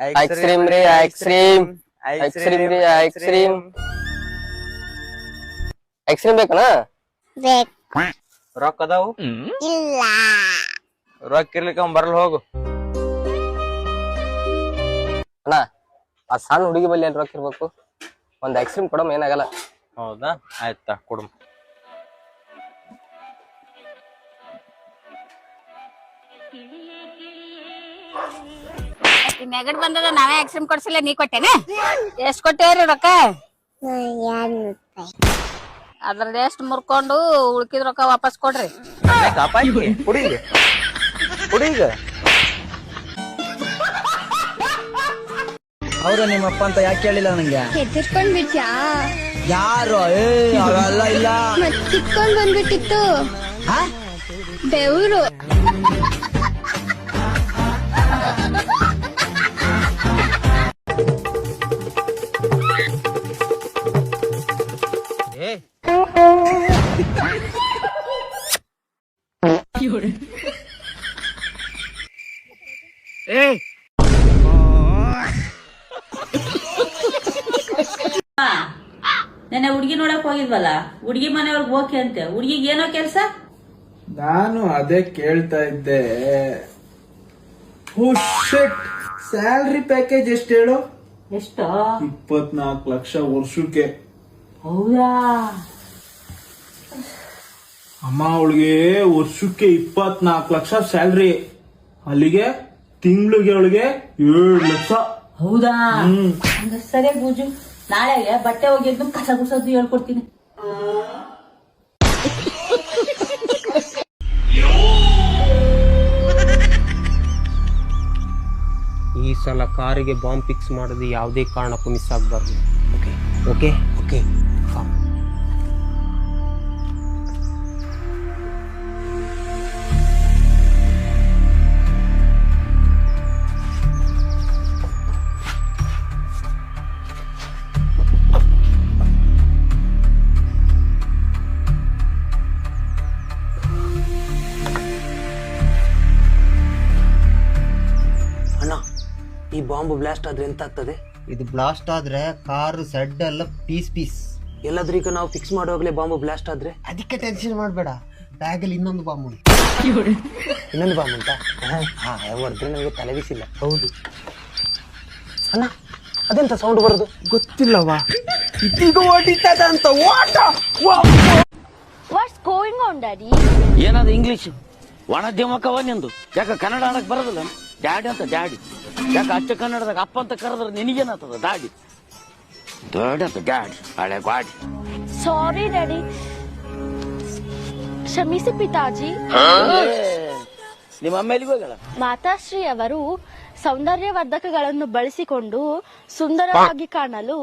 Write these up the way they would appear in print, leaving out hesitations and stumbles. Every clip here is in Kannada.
ಐಸ್ ಕ್ರೀಮ್ ರೀ ಐಸ್ ಕ್ರೀಮ್ ಐಸ್ ಕ್ರೀಮ್ ರೀ ಐಸ್ ಕ್ರೀಮ್ ಐಸ್ ಕ್ರೀಮ್ ಬೇಕಣ್ಣ ರೊಕ್ಕ ಅದಾವು ಇಲ್ಲ ರೊಕ್ಕ ಇರ್ಲಿಕ್ಕ ಬರಲ್ ಹೋಗು ಅಣ್ಣ ಆ ಸಣ್ಣ ಹುಡುಗಿ ಬಲ್ಲಿ ಏನ್ ರೊಕ್ಕ ಇರ್ಬೇಕು ಒಂದ್ ಐಸ್ ಕ್ರೀಮ್ ಕೊಡಮ್ ಏನಾಗಲ್ಲ ಹೌದಾ ಆಯ್ತಾ ಕೊಡು ನೆಗಡ್ ಬಂದದ ನಾವೇ ಐಸ್ ಕ್ರೀಮ್ ಕೊಡ್ಸಿಲ್ಲ ನೀ ಕೊಟ್ಟೇನೆ ಎಷ್ಟ್ ಕೊಟ್ಟೇವ್ರಿ ರೊಕ್ಕ ಅದ್ರದ್ದು ಎಷ್ಟು ಮುರ್ಕೊಂಡು ಉಳ್ಕಿದ ರೊಕ್ಕ ವಾಪಸ್ ಕೊಡ್ರಿ ಕುಡಿಗೆ ಕುಡಿಗ ಅವ್ರ ನಿಮ್ಮಪ್ಪ ಅಂತ ಯಾಕೆ ಹೇಳಿಲ್ಲ ನಂಗೆ ಹೆದರ್ಕೊಂಡ್ ಬಿಟ್ಯಾ ಯಾರು ಅವೆಲ್ಲ ಇಲ್ಲ ಮತ್ ಕಿತ್ಕೊಂಡ್ ಬಂದ್ಬಿಟ್ಟಿತ್ತು ಹಾ? ಬೆವರು ನೆನ್ನೆ ಹುಡ್ಗಿ ನೋಡಕ್ ಹೋಗಿದ್ವಲ್ಲ ಹುಡ್ಗಿ ಮನೆಯವ್ರಿಗೆ ಓಕೆ ಅಂತೆ ಹುಡ್ಗಿಗೆ ಏನೋ ಕೆಲ್ಸ ನಾನು ಅದೇ ಕೇಳ್ತಾ ಇದ್ದೆ ಸ್ಯಾಲ್ರಿ ಪ್ಯಾಕೇಜ್ ಎಷ್ಟು ಹೇಳು ಎಷ್ಟು 24 ಲಕ್ಷ ವರ್ಷಕ್ಕೆ ಹೌದಾ ಅಮ್ಮ ಅವಳಿಗೆ ವರ್ಷಕ್ಕೆ 24 ಲಕ್ಷ ಸ್ಯಾಲ್ರಿ ಅಲ್ಲಿಗೆ ತಿಂಗಳಿಗೆ ಅವಳಿಗೆ 7 ಲಕ್ಷ ಹೌದಾ ಹಂಗ ಸರಿಯಾಗಿ ಬೂಜು ನಾಳೆಗೆ ಬಟ್ಟೆ ಒಗೆದು ಕಸ ಗುಸದ್ದು ಹೇಳ್ಕೊಡ್ತೀನಿ ಈ ಸಲ ಕಾರಿಗೆ ಬಾಂಬ್ ಫಿಕ್ಸ್ ಮಾಡೋದು ಯಾವುದೇ ಕಾರಣಕ್ಕೂ ಮಿಸ್ ಆಗಬಾರ್ದು. ಓಕೆ ಓಕೆ ಓಕೆ ಈ ಬಾಂಬ್ ಬ್ಲಾಸ್ಟ್ ಆದ್ರೆ ಎಂತ ಆಗ್ತದೆ? ಇದು ಬ್ಲಾಸ್ಟ್ ಆದ್ರೆ ಕಾರು ಸೆಡ್ ಎಲ್ಲ ಪೀಸ್ ಪೀಸ್. ಎಲ್ಲಾದ್ರೂ ಈಗ ನಾವು ಫಿಕ್ಸ್ ಮಾಡೋಗ್ಲೇ ಬಾಂಬ್ ಬ್ಲಾಸ್ಟ್ ಆದ್ರೆ ಅದಕ್ಕೆ ಟೆನ್ಷನ್ ಮಾಡಬೇಡ, ಬ್ಯಾಗಲ್ಲಿ ಇನ್ನೊಂದು ಬಾಂಬ್ ಉಂಟು. ಇನ್ನೊಂದು ಬಾಂಬ್ ಉಂಟಾ? ಹೊಡೆದ್ರೆ ನನಗೆ ತಲೆ ಬಿಸಿಲ್ಲ. ಹೌದು ಅಣ್ಣ, ಅದೆಂತ ಸೌಂಡ್ ಬರೋದು ಗೊತ್ತಿಲ್ಲವಾ? ಇದೀಗ ಹೊಡಿತದಂತ ವಾಟ. ವಾಟ್ಸ್ ಗೋಯಿಂಗ್ ಆನ್ ಡ್ಯಾಡಿ ಏನಾದ ಇಂಗ್ಲಿಷ್ ಒಣದ್ಯಮಕವ ನಿಂದು ಯಾಕ ಕನ್ನಡ ಆಡಕ್ ಬರೋದಿಲ್ಲ? ಡ್ಯಾಡಿ ಅಂತ ಡ್ಯಾಡಿ ಯಾಕ ಅಚ್ಚ ಕನ್ನಡದಾಗ ಅಪ್ಪ ಅಂತ ಕರೆದ್ರೆ ನಿನಗೇನಾಗ್ತದ? ದಾಡಿ ದೊಡ್ಡ ಅಂತ ಡ್ಯಾಡಿ ಹಳೆ ಗಾಡಿ. ಸಾರಿ ಡ್ಯಾಡಿ, ಕ್ಷಮಿಸಿ ಪಿತಾಜಿ. ನಿಮ್ಮ ಅಮ್ಮೇಲಿಗೆ ಹೋಗಲ್ಲ? ಮಾತಾಶ್ರೀ ಅವರು ಸೌಂದರ್ಯವರ್ಧಕಗಳನ್ನು ಬಳಸಿಕೊಂಡು ಸುಂದರವಾಗಿ ಕಾಣಲು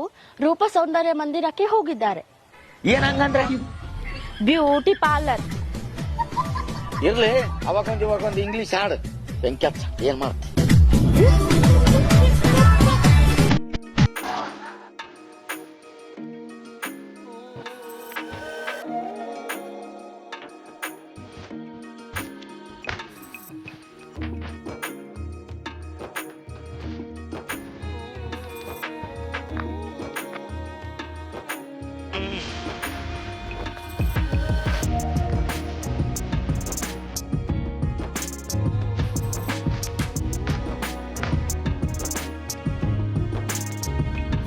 ರೂಪ ಸೌಂದರ್ಯ ಮಂದಿರಕ್ಕೆ ಹೋಗಿದ್ದಾರೆ. ಏನಂಗಂದ್ರೆ ಬ್ಯೂಟಿ ಪಾರ್ಲರ್. ಇರ್ಲಿ, ಅವಾಗೊಂದು ಇವಾಗೊಂದು ಇಂಗ್ಲಿಷ್ ಹಾಡು ಬೆಂಕ್ಯಾಪ್ಸ ಏನ್ ಮಾಡ್ತಿ?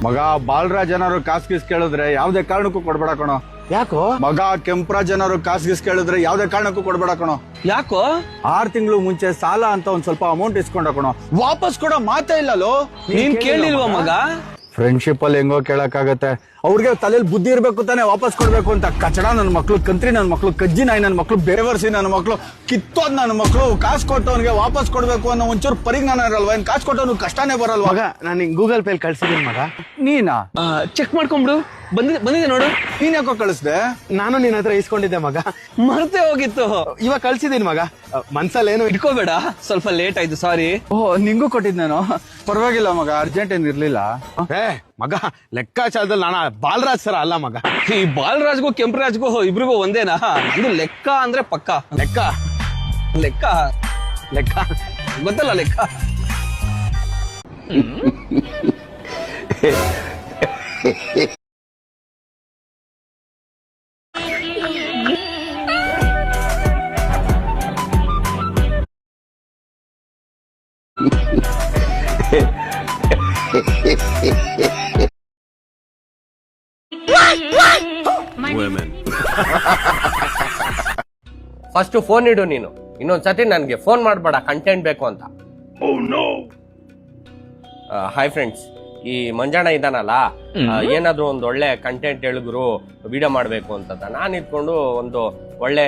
ಮಗ ಬಾಲರಾಜ್ ಏನಾರು ಕಾಸ್ ಗೀಸ್ ಕೇಳಿದ್ರೆ ಯಾವ್ದೇ ಕಾರಣಕ್ಕೂ ಕೊಡ್ಬೇಡ ಕಣೋ. ಯಾಕೋ? ಮಗ ಕೆಂಪರಾಜ್ ಏನಾರು ಕಾಸ್ ಗೀಸ್ ಕೇಳಿದ್ರೆ ಯಾವ್ದೇ ಕಾರಣಕ್ಕೂ ಕೊಡ್ಬೇಡ ಕಣೋ. ಯಾಕೋ? 6 ತಿಂಗಳು ಮುಂಚೆ ಸಾಲ ಅಂತ ಒಂದ್ ಸ್ವಲ್ಪ ಅಮೌಂಟ್ ಇಸ್ಕೊಂಡ ಕಣೋ, ವಾಪಸ್ ಕೊಡೋ ಮಾತೇ ಇಲ್ಲಲ್ಲೋ. ನೀನ್ ಕೇಳಿಲ್ವಾ ಮಗ? ಫ್ರೆಂಡ್ಶಿಪ್ ಅಲ್ಲಿ ಹೆಂಗೋ ಕೇಳಕ್ಕಾಗತ್ತೆ, ಅವ್ರಿಗೆ ತಲೆಯಲ್ಲಿ ಬುದ್ಧಿ ಇರ್ಬೇಕು ತಾನೆ ವಾಪಸ್ ಕೊಡ್ಬೇಕು ಅಂತ. ಕಚಡ ನನ್ ಮಕ್ಳು, ಕಂತ್ರಿ ನನ್ ಮಕ್ಳು, ಕಜ್ಜಿ ನಾಯಿ ನನ್ ಮಕ್ಳು, ಬೇವರ್ಸಿ ನನ್ನ ಮಕ್ಳು, ಕಿತ್ತೋದ್ ನನ್ನ ಮಕ್ಳು, ಕಾಸು ಕೊಟ್ಟವನ್ಗೆ ವಾಪಸ್ ಕೊಡ್ಬೇಕು ಅನ್ನೋ ಒಂಚೂರು ಪರಿಜ್ಞಾನ ಇರಲ್ವಾ? ಏನ್ ಕಾಸು ಕೊಟ್ಟವನು ಕಷ್ಟನೇ ಬರಲ್ವಾ? ಮಗ ನಾನು ಗೂಗಲ್ ಪೇ ಕಳ್ಸಿದೀನಿ ಮಗ. ನೀನಾ? ಚೆಕ್ ಮಾಡ್ಕೊಂಬಿಡು. ಬಂದಿದೆ ನೋಡು. ನೀನ್ ಯಾಕೋ ಕಳಿಸ್ದೆ? ನಾನು ನಿನ್ನ ಹತ್ರ ಇಸ್ಕೊಂಡಿದ್ದೆ ಮಗ, ಮರ್ತೇ ಹೋಗಿತ್ತು. ಇವಾಗ ಕಳ್ಸಿದೀನಿ ಮಗ. ಮನ್ಸಲ್ಲಿ ಏನು ಇಟ್ಕೋಬೇಡ, ಸ್ವಲ್ಪ ಲೇಟ್ ಆಯ್ತು, ಸಾರಿ. ಓಹ್, ನಿಂಗೂ ಕೊಟ್ಟಿದ್ನೇನೋ? ಪರವಾಗಿಲ್ಲ ಮಗ, ಅರ್ಜೆಂಟ್ ಏನ್ ಇರ್ಲಿಲ್ಲ. ಮಗ ಲೆಕ್ಕಾಚಾರದಲ್ಲಿ ನಾನು ಬಾಲರಾಜ್ ಸರ ಅಲ್ಲ ಮಗ. ಈ ಬಾಲರಾಜ್ಗೂ ಕೆಂಪರಾಜ್ಗೂ ಇಬ್ರಿಗೂ ಒಂದೇನಾ? ನಂದು ಲೆಕ್ಕ ಅಂದ್ರೆ ಪಕ್ಕ. ಲೆಕ್ಕ ಲೆಕ್ಕ ಲೆಕ್ಕ ಗೊತ್ತಲ್ಲ ಲೆಕ್ಕ. ಫಸ್ಟ್ ಫೋನ್ ಇಡು ನೀನು. ಇನ್ನೊಂದ್ಸತಿ ನನ್ಗೆ ಫೋನ್ ಮಾಡ್ಬೇಡ ಕಂಟೆಂಟ್ ಬೇಕು ಅಂತ. ಹಾಯ್ ಫ್ರೆಂಡ್ಸ್, ಈ ಮಂಜಾಣ ಇದಾನಲ್ಲ, ಏನಾದ್ರು ಒಂದು ಒಳ್ಳೆ ಕಂಟೆಂಟ್ ಹೇಳಿದ್ರು ವಿಡಿಯೋ ಮಾಡ್ಬೇಕು ಅಂತ ನಾನು ಇಟ್ಕೊಂಡು ಒಂದು ಒಳ್ಳೆ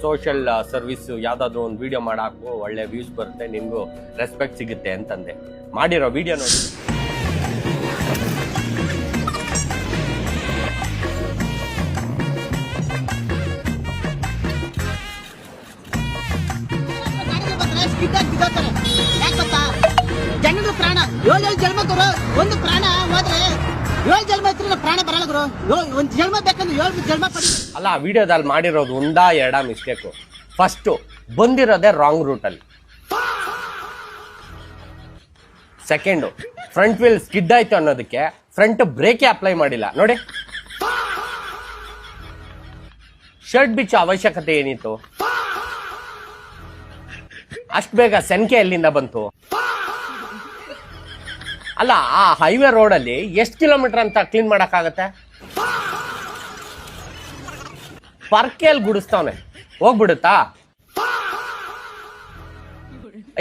ಸೋಷಿಯಲ್ ಸರ್ವಿಸ್ ಯಾವ್ದಾದ್ರು ಒಂದು ವಿಡಿಯೋ ಮಾಡಾಕು, ಒಳ್ಳೆ ವ್ಯೂಸ್ ಬರುತ್ತೆ, ನಿಮ್ಗೂ ರೆಸ್ಪೆಕ್ಟ್ ಸಿಗುತ್ತೆ ಅಂತಂದೆ. ಮಾಡಿರೋ ವಿಡಿಯೋ ನೋಡಿ. ಜನರ ಪ್ರಾಣ 7 ಜನ್ಮ ಗುರು. ಒಂದು ಪ್ರಾಣ ಹೋದ್ರೆ 7 ಜನ್ಮ ಇದ್ರೆ ಪ್ರಾಣ ಬರಲ್ಲ ಗುರು. ಒಂದ್ ಜನ್ಮ ಬೇಕಂದ್ರೆ 7 ಜನ್ಮ ಪಡಿ. ಅಲ್ಲ, ಆ ವಿಡಿಯೋದಲ್ಲಿ ಮಾಡಿರೋದು ಒಂದಾ ಎರಡಾ ಮಿಸ್ಟೇಕು. ಫಸ್ಟ್ ಬಂದಿರೋದೇ ರಾಂಗ್ ರೂಟಲ್ಲಿ. ಸೆಕೆಂಡು, ಫ್ರಂಟ್ ವೀಲ್ ಸ್ಕಿಡ್ ಆಯ್ತು ಅನ್ನೋದಕ್ಕೆ ಫ್ರಂಟ್ ಬ್ರೇಕೇ ಅಪ್ಲೈ ಮಾಡಿಲ್ಲ ನೋಡಿ. ಶರ್ಟ್ ಬಿಚ್ಚೋ ಅವಶ್ಯಕತೆ ಏನಿತ್ತು? ಅಷ್ಟು ಬೇಗ ಸೆನ್ಕೆ ಎಲ್ಲಿಂದ ಬಂತು? ಅಲ್ಲ, ಆ ಹೈವೇ ರೋಡಲ್ಲಿ ಎಷ್ಟು ಕಿಲೋಮೀಟರ್ ಅಂತ ಕ್ಲೀನ್ ಮಾಡಕ್ಕಾಗತ್ತೆ? ಪರ್ಕೆಲ್ ಗುಡಿಸ್ತಾವನೆ, ಹೋಗ್ಬಿಡುತ್ತಾ?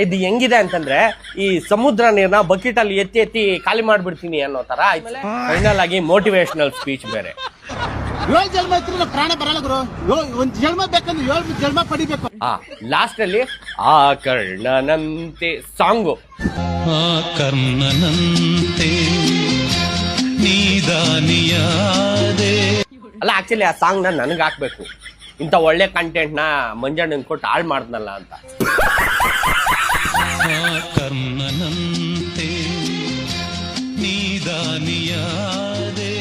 ಇದು ಹೆಂಗಿದೆ ಅಂತಂದ್ರೆ, ಈ ಸಮುದ್ರ ನೀರ್ನ ಬಕೆಟ್ ಅಲ್ಲಿ ಎತ್ತಿ ಎತ್ತಿ ಖಾಲಿ ಮಾಡ್ಬಿಡ್ತೀನಿ ಅನ್ನೋ ತರ ಆಯ್ತು. ಫೈನಲ್ ಆಗಿ ಮೋಟಿವೇಶನಲ್ ಸ್ಪೀಚ್ ಬೇರೆ. 7 ಜನ್ಮ ಇದ್ರೆ ಪ್ರಾಣ ಬರಲ್ಲ ಗುರು. ಒಂದ್ ಜನ್ಮ ಬೇಕಂದ್ರೆ 7 ಜನ್ಮ ಪಡಿಬೇಕು. ಲಾಸ್ಟ್ ಅಲ್ಲಿ ಆ ಕರ್ಣನಂತೆ ಸಾಂಗು. ಆ ಕರ್ಣನಂತೆ ನೀದಾನಿಯಾದೆ. ಅಲ್ಲ, ಆಕ್ಚುಲಿ ಆ ಸಾಂಗ್ ನನಗೆ ಹಾಕ್ಬೇಕು. ಇಂಥ ಒಳ್ಳೆ ಕಂಟೆಂಟ್ ನ ಮಂಜಣ್ಣನ್ ಕೊಟ್ಟು ಹಾಳು ಮಾಡ್ದನಲ್ಲ ಅಂತ. ಆ ಕರ್ಣನಂತೆ ನೀದಾನಿಯಾದೆ.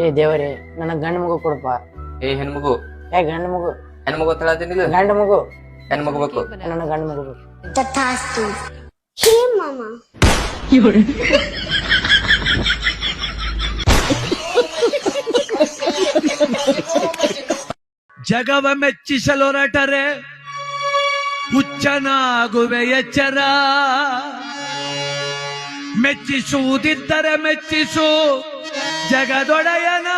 ಏ ದೇವರೇ, ನನಗ್ ಗಂಡು ಮಗು ಕೊಡಪ್ಪ. ಏ ಹೆಣ್ಮಗು, ಗಂಡು ಮಗು. ಹೆಣ್ಮಗು ತಳತೀನಿ. ಗಂಡು ಮಗು. ಹೆಣ್ಮಗು ಬೇಕು. ನನ್ನ ಗಂಡು ಮಗು ಬೇಕು. ತಥಾಸ್ತು. ಮಾಮ ಜಗವ ಮೆಚ್ಚಿಸಲೊರಟರೆ ಹುಚ್ಚನಾಗುವೆ ಎಚ್ಚರ. ಮೆಚ್ಚಿಸುವುದಿದ್ದರೆ ಮೆಚ್ಚಿಸು ಜಗದೊಡೆಯನ.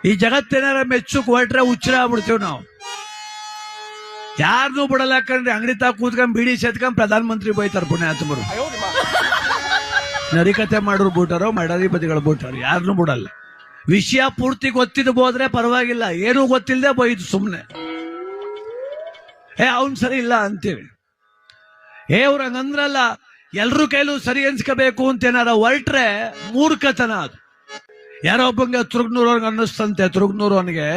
ಈ ಜಗತ್ತಿನಾರ ಮೆಚ್ಚುಕ್ ಹೊರಟ್ರೆ ಹುಚ್ಚರ ಆಗ್ಬಿಡ್ತೀವಿ ನಾವು. ಯಾರನ್ನೂ ಬಿಡಲ್ಲ, ಯಾಕಂದ್ರೆ ಅಂಗಡಿ ತಾ ಕೂತ್ಕೊಂಡ್ ಬಿಡಿ ಸೇತ್ಕೊಂಡ್ ಪ್ರಧಾನ ಮಂತ್ರಿ ಬೈತಾರ ಪುಣ್ಯಾತ್ಮರು. ನರಿಕತೆ ಮಾಡೋರು ಬೂಟಾರೋ, ಮಡಾಧಿಪತಿಗಳು ಬೂಟಾರೋ, ಯಾರನ್ನೂ ಬಿಡಲ್ಲ. ವಿಷಯ ಪೂರ್ತಿ ಗೊತ್ತಿದ್ದು ಹೋದ್ರೆ ಪರವಾಗಿಲ್ಲ, ಏನೂ ಗೊತ್ತಿಲ್ಲದೆ ಬೈದು ಸುಮ್ಮನೆ ಅವನ್ ಸರಿ ಇಲ್ಲ ಅಂತೀವಿ. ಅವ್ರ ಹಂಗಂದ್ರಲ್ಲ, ಎಲ್ರೂ ಕೈಲೂ ಸರಿ ಅನ್ಸ್ಕೋಬೇಕು ಅಂತ ಏನಾರ ಹೊರಟ್ರೆ ಮೂರ್ಖತನ ಅದು. ಯಾರೋ ಒಬ್ಬಂಗೆ ತುರುಗ್ನೂರವ್ರಿಗೆ ಅನ್ನಿಸ್ತಂತೆ, ತುರುಗ್ನೂರವನಿಗೆ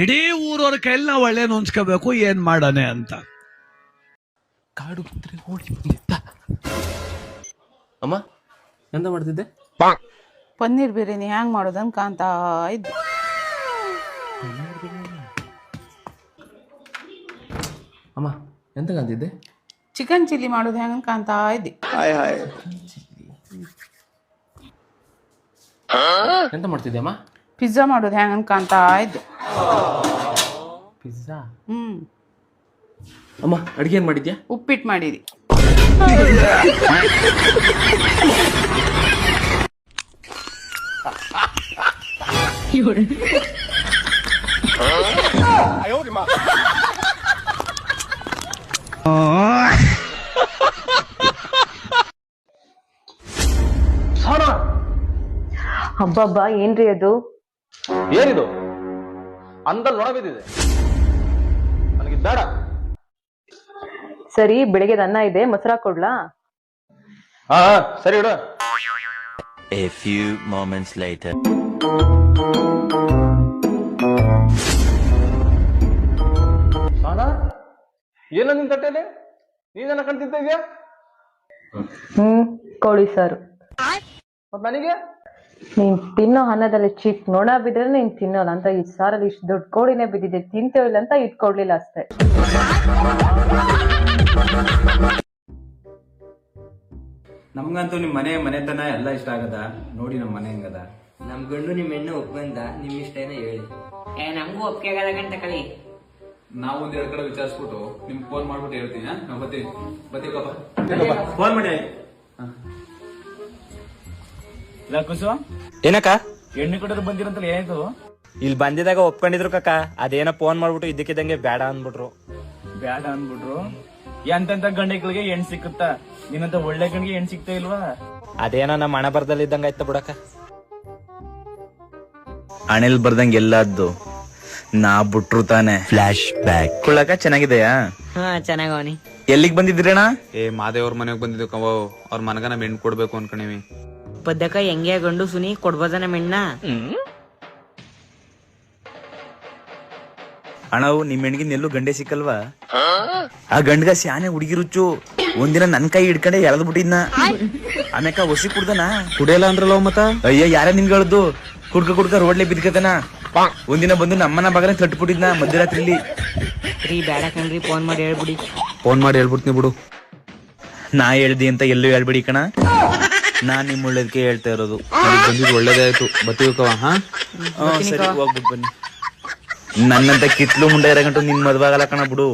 ಇಡೀ ಊರವ್ರ ಕೈಲಿ ನಾವು ಒಳ್ಳೆಯನ್ನು ಹೊಂದ್ಕೋಬೇಕು, ಏನ್ ಮಾಡಾನೆ ಅಂತ. ಕಾಡು ಬಂದ್ರೆ ಓಡಿ ಬಂದಿದ್ದ. ಅಮ್ಮ, ಎಂತ ಮಾಡ್ತಿದ್ದೆ? ಪನ್ನೀರ್ ಬಿರಿಯಾನಿ ಹ್ಯಾಂಗ್ ಮಾಡೋದನ್ ಕಾಂತ ಇದ್ದೆ. ಅಮ್ಮ, ಎಂತ ಕಾಂತಿದ್ದೆ? ಚಿಕನ್ ಚಿಲ್ಲಿ ಮಾಡೋದು ಹೆಂಗ್ ಕಾಂತ ಇದ್ದೆ. ಎಂತ ಮಾಡ್ತಿದ್ದೆ ಅಮ್ಮ? ಪಿಜ್ಜಾ ಮಾಡೋದು ಹೆಂಗ್ ಕಾಂತ ಇದ್ದೆ. ಪಿಜ್ಜಾ? ಅಮ್ಮ, ಅಡಿಗೆ ಏನ್ ಮಾಡಿದ್ಯಾ? ಉಪ್ಪಿಟ್ಟು ಮಾಡಿದಿ. ಹಬ್ಬಬ್ಬ, ಏನ್ರಿ ಅದು? ಏನಿದು? ಅಂದಲ್ಲಿ ನೊಣ ಬಿದ್ದಿದೆ, ನನಗೆ ಬೇಡ. ಸರಿ, ಬೆಳಿಗ್ಗೆ ಅನ್ನ ಇದೆ, ಮೊಸರಾ ಕೊಡ್ಲಾ? ಹಾ ಸರಿ ಇಡು. A few moments later. ಏನೋ ನಿನ್ ತಟ್ಟೆಲಿ ನೀನೇನ ಕಣ್ತಿದ್ದ ಇದೆಯಾ? ಕೋಳಿ ಸಾರು. ಮತ್ ನನಗೆ ನೀನ್ ತಿನ್ನೋ ಅನ್ನದಲ್ಲಿ ಚಿಕ್ಕ ನೊಣ ಬಿದ್ರೆ ನೀನ್ ತಿನ್ನೋಲ್ಲ ಅಂತ ಈ ಸಾರಲ್ಲಿ ಇಷ್ಟು ದೊಡ್ಡ ಕೋಳಿನೇ ಬಿದ್ದಿದೆ, ತಿಂತೇವ ಇಲ್ಲ ಅಂತ ಇಟ್ಕೊಡ್ಲಿಲ್ಲ ಅಷ್ಟೇ. ನಮ್ಗಂತೂ ನಿಮ್ ಮನೆತನ ಎಲ್ಲ ಇಷ್ಟ ಆಗದ. ನೋಡಿ ನಮ್ ಮನೆ ಹೆಂಗದ. ನಮ್ ಗಂಡು ನಿಮ್ ಹೆಣ್ಣು ಒಪ್ಕೊಂಡ, ನಿಮ್ ಇಷ್ಟ ಏನೋ ಹೇಳಿ. ನಮಗೂ ಒಪ್ಪಿಗೆ ಆಗದ ಗಂಟ ಕಳಿ. ನಾವು ಒಂದೆರಡು ಕಡೆ ವಿಚಾರಿಸ್ಬಿಟ್ಟು ನಿಮ್ಗೆ ಫೋನ್ ಮಾಡ್ಬಿಟ್ಟು ಹೇಳ್ತೀನಿ. ನಾವು ಬರ್ತೀವಿ. ಫೋನ್ ಮಾಡಿ. ಕುಸು ಏನಕ್ಕ ಹೆಣ್ಣು ಕೊಡೋರು ಬಂದಿರಂತಲ್ಲ, ಏನಾಯ್ತು? ಇಲ್ಲಿ ಬಂದಿದಾಗ ಒಪ್ಕೊಂಡಿದ್ರು ಕಕ್ಕ, ಅದೇನೋ ಫೋನ್ ಮಾಡ್ಬಿಟ್ಟು ಇದ್ದಕ್ಕಿದ್ದಂಗೆ ಬೇಡ ಅಂದ್ಬಿಟ್ರು. ಬ್ಯಾಡ ಅನ್ಬಿಟ್ರು. ಎಂತೆಂತ ಗಂಡಿಗಳಿಗೆ ಹೆಣ್ ಸಿಕ್ಕುತ್ತಾ? ನಿನ್ನಂತ ಒಳ್ಳೆ ಗಂಡಿಗೆ ಹೆಣ್ ಸಿಗ್ತಾ ಇಲ್ವಾ? ಅದೇನೋ ನಮ್ಮ ಹಣ ಬರ್ದಲ್ಲಿ ಇದ್ದಂಗ ಆಯ್ತು ಬಿಡಕ್ಕ. ಹಣೆಲ್ ಬರ್ದಂಗೆ ಎಲ್ಲದ್ದು ನಾ ಬಿಟ್ರು ತಾನೆ. ಫ್ಲಾಶ್ ಬ್ಯಾಕ್ ಕೊಳ್ಳಕ ಚೆನ್ನಾಗಿದೆಯಾ? ಹಾ, ಚೆನ್ನಾಗವನಿ. ಎಲ್ಲಿಗ್ ಬಂದಿದ್ರಣ್ಣ? ಮಾದೇವ್ರ ಮನೆಗೆ ಬಂದಿದ್ದು ಕವ, ಅವ್ರ ಮನಗ ನಮ್ ಹೆಣ್ಣು ಕೊಡ್ಬೇಕು ಅನ್ಕೊಂಡಿವಿ. ಪದ್ಯಕ ಹೆಂಗೆ ಗಂಡು ಸುನಿ ಕೊಡ್ಬೋದನ ಮೆಣ್ಣ? ಅಣ್ಣವು ನಿಮ್ ಹೆಣ್ಗಿನ್ ಎಲ್ಲೂ ಗಂಡೆ ಸಿಕ್ಕಲ್ವಾ? ಆ ಗಂಡ್ಗ ಸ್ಯಾನೆ ಹುಡುಗಿ ರುಚ್ಚು. ಒಂದಿನ ನನ್ ಕೈ ಹಿಡ್ಕೊಂಡೆ ಎಳದ್ ಬಿಟ್ಟಿದ್ನ. ಆಮ್ಯಾಕ ಹೊಸಿ ಕುಡ್ದನ. ಕುಡಿಯಲ್ಲ ಅಂದ್ರಲ್ಲ ಮತ್ತ? ಅಯ್ಯ, ಯಾರ ನಿನ್ಗೆ ಹೇಳ್ದು? ಕುಡ್ಕ ರೋಡ್ಲೆ ಬಿದ್ಕತನ. ಒಂದಿನ ಬಂದು ನಮ್ಮನ ಬಾಗಲ ತಟ್ಬಿಟ್ಟಿದ್ನ ಮಧ್ಯರಾತ್ರಿಲಿ. ಬೇಡ ಕಣ್ರಿ, ಫೋನ್ ಮಾಡಿ ಹೇಳ್ಬಿಡಿ. ಫೋನ್ ಮಾಡಿ ಹೇಳ್ಬಿಡ್ತೀನಿ ಬಿಡು. ನಾ ಹೇಳ್ದಿ ಅಂತ ಎಲ್ಲೂ ಹೇಳ್ಬಿಡಿ ಕಣ. ನಾನ್ ನಿಮ್ ಒಳ್ಳೇದಕ್ಕೆ ಹೇಳ್ತಾ ಇರೋದು. ಬಂದಿದ್ದು ಒಳ್ಳೇದೇ ಆಯ್ತು. ಬರ್ತೀವಿ ಕವ. ಹಾ, ಸರಿ, ಹೋಗ್ಬಿಟ್ಟು ಬನ್ನಿ. ನನ್ನಂತ ಕಿತ್ಲು ಮುಂಡೆ ಇರಗಂಟು ನಿನ್ ಮದ್ವೆ ಆಗಲ್ಲ ಕಣ ಬಿಡು.